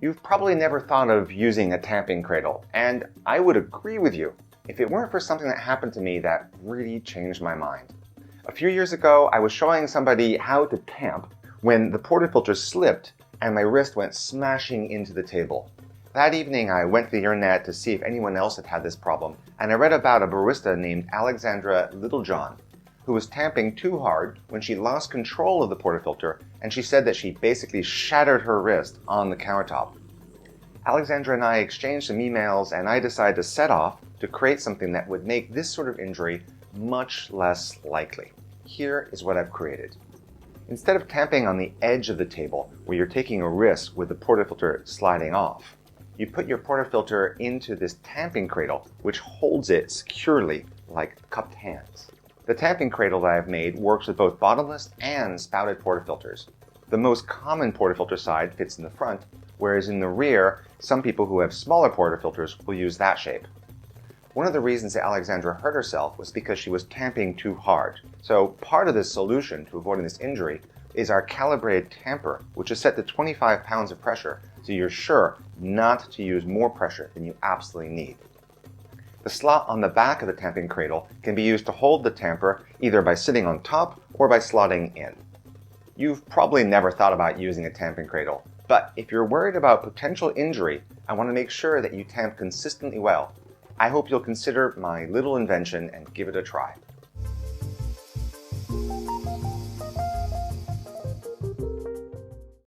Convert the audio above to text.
You've probably never thought of using a tamping cradle, and I would agree with you if it weren't for something that happened to me that really changed my mind. A few years ago, I was showing somebody how to tamp when the portafilter slipped and my wrist went smashing into the table. That evening, I went to the internet to see if anyone else had had this problem, and I read about a barista named Alexandra Littlejohn, who was tamping too hard when she lost control of the portafilter, and she said that she basically shattered her wrist on the countertop. Alexandra and I exchanged some emails, and I decided to set off to create something that would make this sort of injury much less likely. Here is what I've created. Instead of tamping on the edge of the table, where you're taking a risk with the portafilter sliding off, you put your portafilter into this tamping cradle, which holds it securely like cupped hands. The tamping cradle that I've made works with both bottomless and spouted portafilters. The most common portafilter side fits in the front, whereas in the rear, some people who have smaller portafilters will use that shape. One of the reasons that Alexandra hurt herself was because she was tamping too hard. So part of the solution to avoiding this injury is our calibrated tamper, which is set to 25 pounds of pressure, so you're sure not to use more pressure than you absolutely need. The slot on the back of the tamping cradle can be used to hold the tamper either by sitting on top or by slotting in. You've probably never thought about using a tamping cradle, but if you're worried about potential injury, I want to make sure that you tamp consistently well. I hope you'll consider my little invention and give it a try.